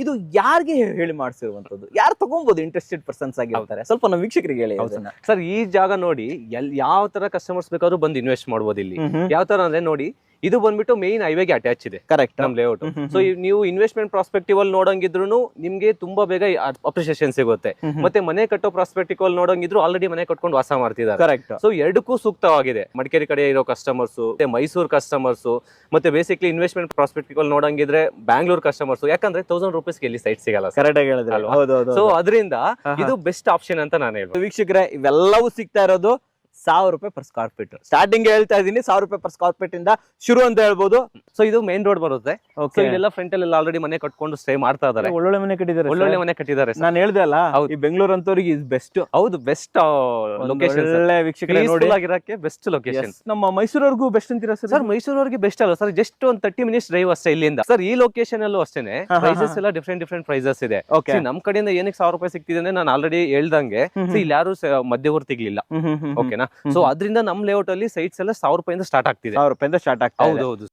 ಇದು ಯಾರಿಗೆ ಹೇಳಿ ಮಾಡಿಸಿರುವಂತದ್ದು, ಯಾರು ತಗೊಬಹುದು ಇಂಟ್ರೆಸ್ಟೆಡ್ ಪರ್ಸನ್ಸ್ ಆಗಿರ್ತಾರೆ, ಸ್ವಲ್ಪ ನಮ್ಮ ವೀಕ್ಷಕರಿಗೆ ಹೇಳಿ. ಸರ್ ಈ ಜಾಗ ನೋಡಿ ಯಾವ ತರ ಕಸ್ಟಮರ್ಸ್ ಬೇಕಾದ್ರೂ ಬಂದು ಇನ್ವೆಸ್ಟ್ ಮಾಡ್ಬೋದು ಇಲ್ಲಿ. ಯಾವ ತರ ಅಂದ್ರೆ ನೋಡಿ, ಇದು ಬಂದ್ಬಿಟ್ಟು ಮೇನ್ ಹೈವೇಗೆ ಅಟ್ಯಾಚ್ ಇದೆ. ಕರೆಕ್ಟ್, ನಮ್ ಲೇಔಟ್. ಸೊ ನೀವು ಇನ್ವೆಸ್ಟ್ಮೆಂಟ್ ಪ್ರಾಸ್ಪೆಕ್ಟಿವ್ ಅಲ್ಲಿ ನೋಡಂಗಿದ್ರು ನಿಮ್ಗೆ ತುಂಬಾ ಬೇಗ ಅಪ್ರಿಸಿಯೇಷನ್ ಸಿಗುತ್ತೆ. ಮತ್ತೆ ಮನೆ ಕಟ್ಟೋ ಪ್ರಾಸ್ಪೆಕ್ಟಿವ್ ಅಲ್ಲಿ ನೋಡಂಗಿದ್ರು ಆಲ್ರೆಡಿ ಮನೆ ಕಟ್ಕೊಂಡು ವಾಸ ಮಾಡ್ತಿದ್ದಾರೆ. ಕರೆಕ್ಟ್. ಸೊ ಎರಡಕ್ಕೂ ಸೂಕ್ತವಾಗಿದೆ. ಮಡಿಕೇರಿ ಕಡೆ ಇರೋ ಕಸ್ಟಮರ್ಸ್, ಮೈಸೂರು ಕಸ್ಟಮರ್ಸ್, ಮತ್ತೆ ಬೇಸಿಕ್ಲಿ ಇನ್ವೆಸ್ಟ್ಮೆಂಟ್ ಪ್ರಾಸ್ಪೆಕ್ಟಿವ್ ಅಲ್ಲಿ ನೋಡಂಗಿದ್ರೆ ಬ್ಯಾಂಗ್ಳೂರ್ ಕಸ್ಟಮರ್ಸ್, ಯಾಕಂದ್ರೆ 1000 ರೂಪೀಸ್ ಇಲ್ಲಿ ಸೈಟ್ ಸಿಗಲ್ಲ. ಕರೆಕ್ಟ್ ಆಗಿ ಹೇಳಿದ್ರೆ. ಸೊ ಅದರಿಂದ ಇದು ಬೆಸ್ಟ್ ಆಪ್ಷನ್ ಅಂತ ನಾನು ಹೇಳ್ಬೋದು. ವೀಕ್ಷಕರೇ, ಇವೆಲ್ಲವೂ ಸಿಗ್ತಾ ಇರೋದು 1000 ರೂಪಾಯಿ ಪರ್ ಸ್ಕ್ವೇರ್ ಫೀಟ್. ಸ್ಟಾರ್ಟಿಂಗ್ ಹೇಳ್ತಾ ಇದೀನಿ, 1000 ರೂಪಾಯಿ ಪರ್ ಸ್ಕ್ವೇರ್ ಫೀಟ್ ಇಂದ ಶುರು ಅಂತ ಹೇಳ್ಬೋದು. ಸೊ ಇದು ಮೇನ್ ರೋಡ್ ಬರುತ್ತೆ. ಇಲ್ಲೆಲ್ಲ ಫ್ರಂಟ್ ಅಲ್ಲಿ ಆಲ್ರೆಡಿ ಮನೆ ಕಟ್ಕೊಂಡು ಸ್ಟೇ ಮಾಡ್ತಾ ಇದಾರೆ. ಒಳ್ಳೊಳ್ಳೆ ಮನೆ ಕಟ್ಟಿದ್ದಾರೆ, ಒಳ್ಳೊಳ್ಳೆ ಮನೆ ಕಟ್ಟಿದ್ದಾರೆ. ನಾನು ಹೇಳ್ದೆ ಅಲ್ಲ, ಈ ಬೆಂಗಳೂರು ಅಂತವ್ರಿಗೆ ಇದು ಬೆಸ್ಟ್. ಹೌದು, ಬೆಸ್ಟ್ ಲೊಕೇಶನ್. ಒಳ್ಳೆ ವೀಕ್ಷಕರೇ ನೋಡಿ, ಆಗಿರಕ್ಕೆ ಬೆಸ್ಟ್ ಲೊಕೇಶನ್. ನಮ್ಮ ಮೈಸೂರವರೆಗೂ ಬೆಸ್ಟ್ ಅಂತೀರಾ ಸರ್? ಮೈಸೂರವರೆಗೆ ಬೆಸ್ಟ್ ಅಲ್ಲ ಸರ್, ಜಸ್ಟ್ ಒಂದು 30 ಮಿನಿಟ್ಸ್ ಡ್ರೈವ್ ಅಷ್ಟೇ ಇಲ್ಲಿಂದ. ಸರ್ ಈ ಲೊಕೇಶನ್ ಅಲ್ಲೂ ಅಷ್ಟೇನೆ ಪ್ರೈಸಸ್ ಎಲ್ಲ ಡಿಫ್ರೆಂಟ್ ಪ್ರೈಸಸ್ ಇದೆ. ನಮ್ ಕಡೆಯಿಂದ ಏನಕ್ಕೆ 1000 ರೂಪಾಯಿ ಸಿಗ್ತಿದೆ ಅಂದ್ರೆ ನಾನು ಆಲ್ರೆಡಿ ಹೇಳ್ದಂಗೆ ಇಲ್ಲಿ ಯಾರು ಮಧ್ಯವರ್ತಿಗಳಿಲ್ಲ. ಓಕೆನಾ? ಸೊ ಅದರಿಂದ ನಮ್ ಲೇಔಟ್ ಅಲ್ಲಿ ಸೈಟ್ಸ್ ಎಲ್ಲ 1000 ರೂಪಾಯಿಂದ ಸ್ಟಾರ್ಟ್ ಆಗ್ತಿದೆ. 1000 ರೂಪಾಯಿಂದ ಸ್ಟಾರ್ಟ್ ಆಗ್ತಾ ಇದೆ. ಹೌದು.